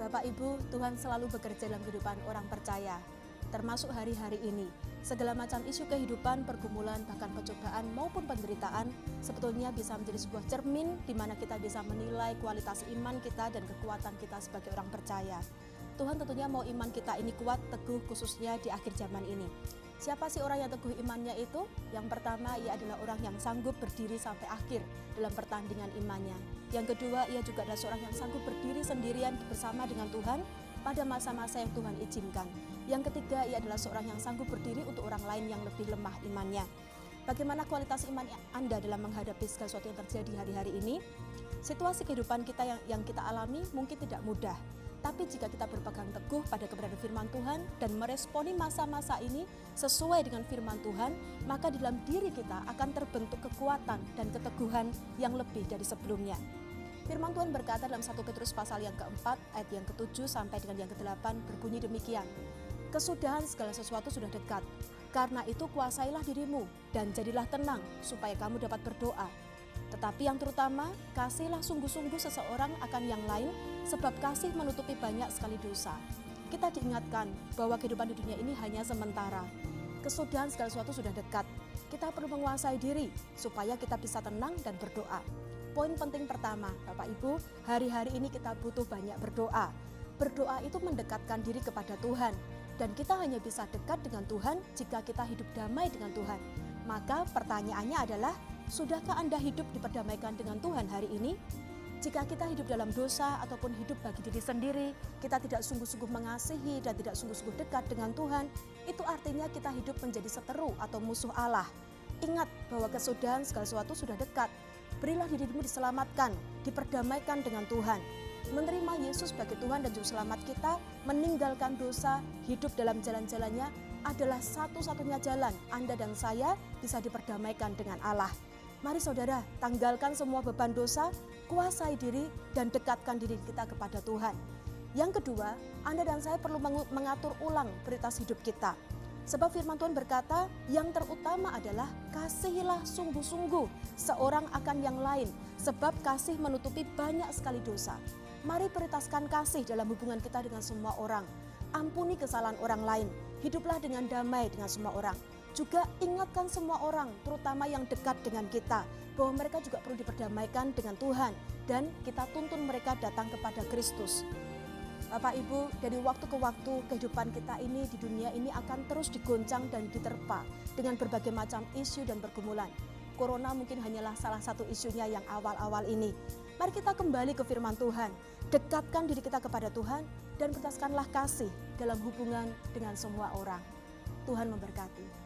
Bapak Ibu, Tuhan selalu bekerja dalam kehidupan orang percaya, termasuk hari-hari ini. Segala macam isu kehidupan, pergumulan, bahkan pencobaan maupun penderitaan sebetulnya bisa menjadi sebuah cermin di mana kita bisa menilai kualitas iman kita dan kekuatan kita sebagai orang percaya. Tuhan tentunya mau iman kita ini kuat, teguh, khususnya di akhir zaman ini. Siapa sih orang yang teguh imannya itu? Yang pertama, ia adalah orang yang sanggup berdiri sampai akhir dalam pertandingan imannya. Yang kedua, ia juga adalah seorang yang sanggup berdiri sendirian bersama dengan Tuhan pada masa-masa yang Tuhan izinkan. Yang ketiga, ia adalah seorang yang sanggup berdiri untuk orang lain yang lebih lemah imannya. Bagaimana kualitas iman Anda dalam menghadapi segala sesuatu yang terjadi hari-hari ini? Situasi kehidupan kita yang kita alami mungkin tidak mudah. Tapi jika kita berpegang teguh pada kebenaran firman Tuhan dan meresponi masa-masa ini sesuai dengan firman Tuhan, maka di dalam diri kita akan terbentuk kekuatan dan keteguhan yang lebih dari sebelumnya. Firman Tuhan berkata dalam 1 Petrus pasal yang keempat, ayat yang ke-7 sampai dengan yang ke-8 berbunyi demikian. Kesudahan segala sesuatu sudah dekat, karena itu kuasailah dirimu dan jadilah tenang supaya kamu dapat berdoa. Tetapi yang terutama, kasihlah sungguh-sungguh seseorang akan yang lain, sebab kasih menutupi banyak sekali dosa. Kita diingatkan bahwa kehidupan di dunia ini hanya sementara. Kesudahan segala sesuatu sudah dekat. Kita perlu menguasai diri supaya kita bisa tenang dan berdoa. Poin penting pertama, Bapak Ibu, hari-hari ini kita butuh banyak berdoa. Berdoa itu mendekatkan diri kepada Tuhan. Dan kita hanya bisa dekat dengan Tuhan jika kita hidup damai dengan Tuhan. Maka pertanyaannya adalah, sudahkah Anda hidup diperdamaikan dengan Tuhan hari ini? Jika kita hidup dalam dosa ataupun hidup bagi diri sendiri, kita tidak sungguh-sungguh mengasihi dan tidak sungguh-sungguh dekat dengan Tuhan, itu artinya kita hidup menjadi seteru atau musuh Allah. Ingat bahwa kesudahan segala sesuatu sudah dekat. Berilah dirimu diselamatkan, diperdamaikan dengan Tuhan. Menerima Yesus sebagai Tuhan dan Juru Selamat kita, meninggalkan dosa, hidup dalam jalan-jalannya adalah satu-satunya jalan Anda dan saya bisa diperdamaikan dengan Allah. Mari saudara, tanggalkan semua beban dosa, kuasai diri, dan dekatkan diri kita kepada Tuhan. Yang kedua, Anda dan saya perlu mengatur ulang prioritas hidup kita. Sebab firman Tuhan berkata, yang terutama adalah kasihilah sungguh-sungguh seorang akan yang lain, sebab kasih menutupi banyak sekali dosa. Mari prioritaskan kasih dalam hubungan kita dengan semua orang. Ampuni kesalahan orang lain, hiduplah dengan damai dengan semua orang. Juga ingatkan semua orang, terutama yang dekat dengan kita, bahwa mereka juga perlu diperdamaikan dengan Tuhan, dan kita tuntun mereka datang kepada Kristus. Bapak Ibu, dari waktu ke waktu kehidupan kita ini di dunia ini akan terus digoncang dan diterpa dengan berbagai macam isu dan pergumulan. Corona mungkin hanyalah salah satu isunya yang awal-awal ini. Mari kita kembali ke firman Tuhan, dekatkan diri kita kepada Tuhan, dan bertaskanlah kasih dalam hubungan dengan semua orang. Tuhan memberkati.